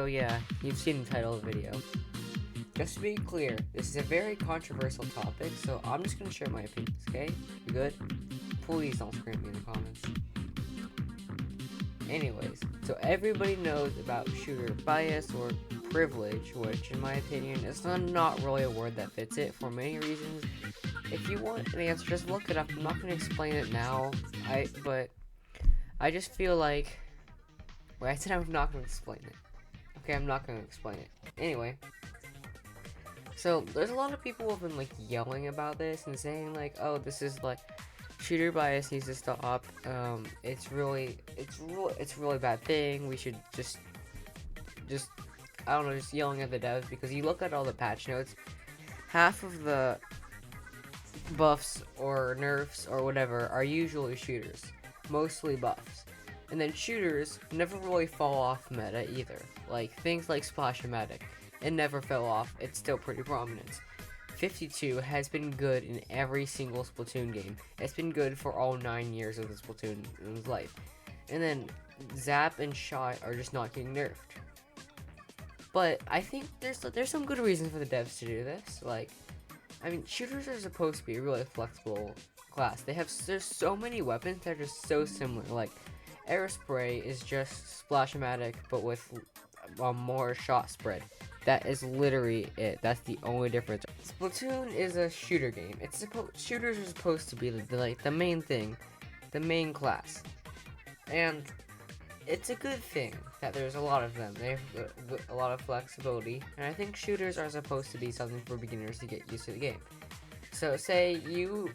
So yeah, you've seen the title of the video. Just to be clear, this is a very controversial topic, so I'm just gonna share my opinions, okay? You good? Please don't scream at me in the comments. Anyways, so everybody knows about shooter bias or privilege, which in my opinion is not really a word that fits it for many reasons. If you want an answer, just look it up. I'm not gonna explain it now. But I just feel like I said I'm not gonna explain it. Okay, I'm not gonna explain it. Anyway, so there's a lot of people who have been like yelling about this and saying like, oh, this is like shooter bias needs to stop. It's really bad thing. We should just I don't know, just yelling at the devs because you look at all the patch notes, half of the buffs or nerfs or whatever are usually shooters, mostly buffs. And then shooters never really fall off meta either. Like things like Splash-O-Matic, it never fell off, it's still pretty prominent. 52 has been good in every single Splatoon game. It's been good for all 9 years of the Splatoon's life. And then Zap and Shot are just not getting nerfed. But I think there's some good reasons for the devs to do this. Like, I mean, shooters are supposed to be a really flexible class. There's so many weapons that are just so similar. Like, Aerospray is just Splash-O-Matic, but with more shot spread. That is literally it. That's the only difference. Splatoon is a shooter game. Shooters are supposed to be the main thing, the main class, and it's a good thing that there's a lot of them. They have a lot of flexibility, and I think shooters are supposed to be something for beginners to get used to the game. So say you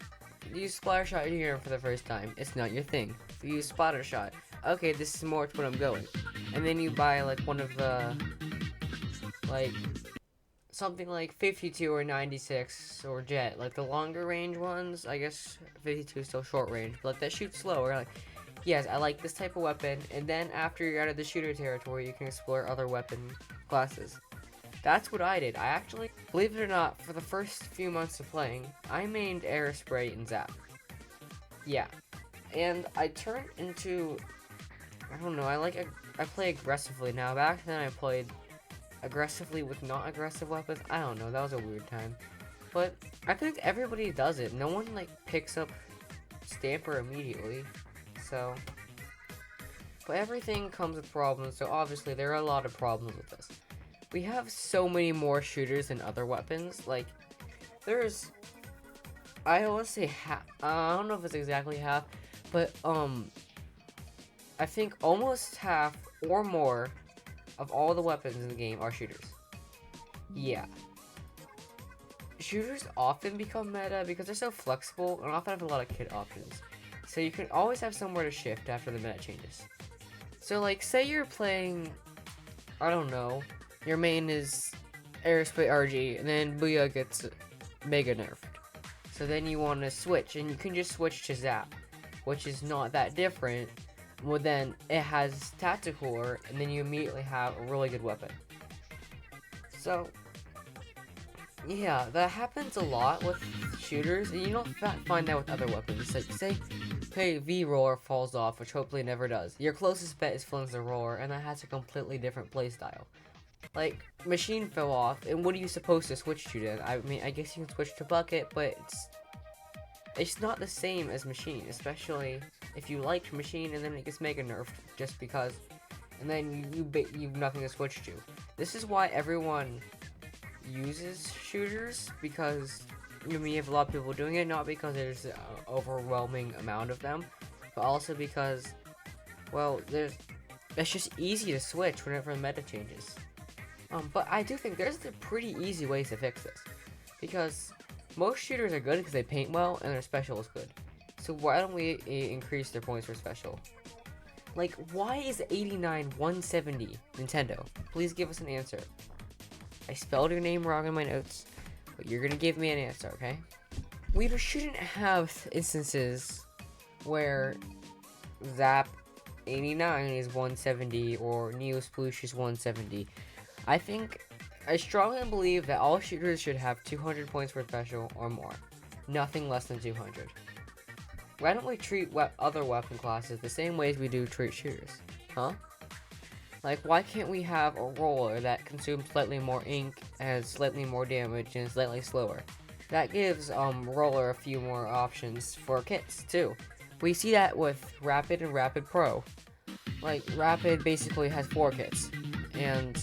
use Splatter Shot here for the first time, it's not your thing. If you use Splatter Shot, okay, this is more to what I'm going. And then you buy like one of the like something like 52 or 96 or Jet, like the longer range ones. I guess 52 is still short range, but like that shoots slower. Like, yes, I like this type of weapon, and then after you're out of the shooter territory, you can explore other weapon classes. That's what I did. I actually, believe it or not, for the first few months of playing, I mained Aerospray and Zap. Yeah. And I turned into, I don't know, I play aggressively now. Back then I played aggressively with not aggressive weapons. I don't know, that was a weird time. But I think everybody does it. No one like picks up Stamper immediately. So, but everything comes with problems, so obviously there are a lot of problems with this. We have so many more shooters than other weapons. Like, there's, I want to say half, I don't know if it's exactly half, but I think almost half or more of all the weapons in the game are shooters. Yeah. Shooters often become meta because they're so flexible and often have a lot of kit options. So you can always have somewhere to shift after the meta changes. So like, say you're playing, I don't know, your main is Aerospray RG, and then Booyah gets mega nerfed. So then you want to switch, and you can just switch to Zap, which is not that different. Well, then it has Tactical, and then you immediately have a really good weapon. So, yeah, that happens a lot with shooters, and you don't find that with other weapons. Like, say, hey, V-Roar falls off, which hopefully never does. Your closest bet is Flimsy Roar, and that has a completely different playstyle. Like, Machine fell off, and what are you supposed to switch to then? I mean, I guess you can switch to Bucket, but it's not the same as Machine, especially if you liked Machine and then it gets mega nerfed just because, and then you've nothing to switch to. This is why everyone uses shooters, because you have a lot of people doing it, not because there's an overwhelming amount of them, but also because, well, it's just easy to switch whenever the meta changes. But I do think there's pretty easy ways to fix this, because most shooters are good because they paint well and their special is good. So why don't we increase their points for special? Like, why is 89 170, Nintendo? Please give us an answer. I spelled your name wrong in my notes, but you're gonna give me an answer, okay? We shouldn't have instances where Zap 89 is 170 or Neo Sploosh is 170. I strongly believe that all shooters should have 200 points for special or more. Nothing less than 200. Why don't we treat other weapon classes the same ways we do treat shooters? Huh? Like, why can't we have a roller that consumes slightly more ink, has slightly more damage, and is slightly slower? That gives roller a few more options for kits too. We see that with Rapid and Rapid Pro. Like, Rapid basically has 4 kits, and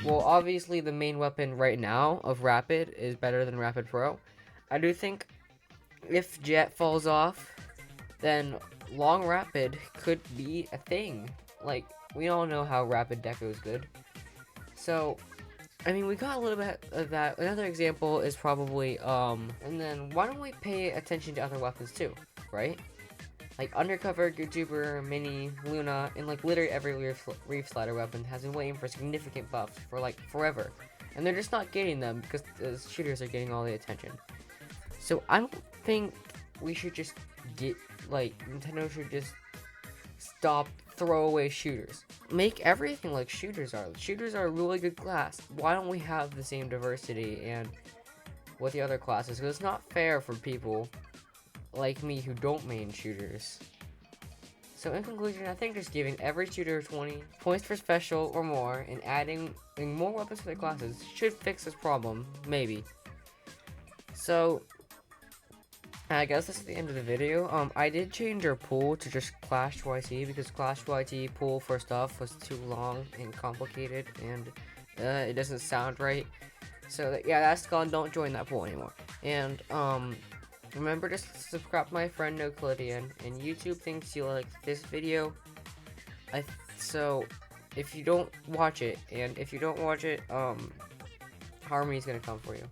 well, obviously the main weapon right now of Rapid is better than Rapid Pro. I do think if Jet falls off, then Long Rapid could be a thing. Like, we all know how Rapid Deco is good. So, I mean, we got a little bit of that. Another example is probably, and then why don't we pay attention to other weapons too, right? Like Undercover, YouTuber, Mini, Luna, and like literally every Reef Slider weapon has been waiting for significant buffs for like forever. And they're just not getting them because the shooters are getting all the attention. So I don't think we should just Nintendo should just stop throwaway shooters. Make everything like shooters are. Shooters are a really good class. Why don't we have the same diversity and with the other classes? Because it's not fair for people like me who don't main shooters. So in conclusion, I think just giving every shooter 20 points for special or more and adding more weapons to their classes should fix this problem, maybe. So I guess that's the end of the video. I did change our pool to just Clash YT because Clash YT pool for stuff was too long and complicated and it doesn't sound right. So yeah, that's gone. Don't join that pool anymore. And remember to subscribe to my friend Noclidian, and YouTube thinks you like this video. So if you don't watch it, Harmony's gonna come for you.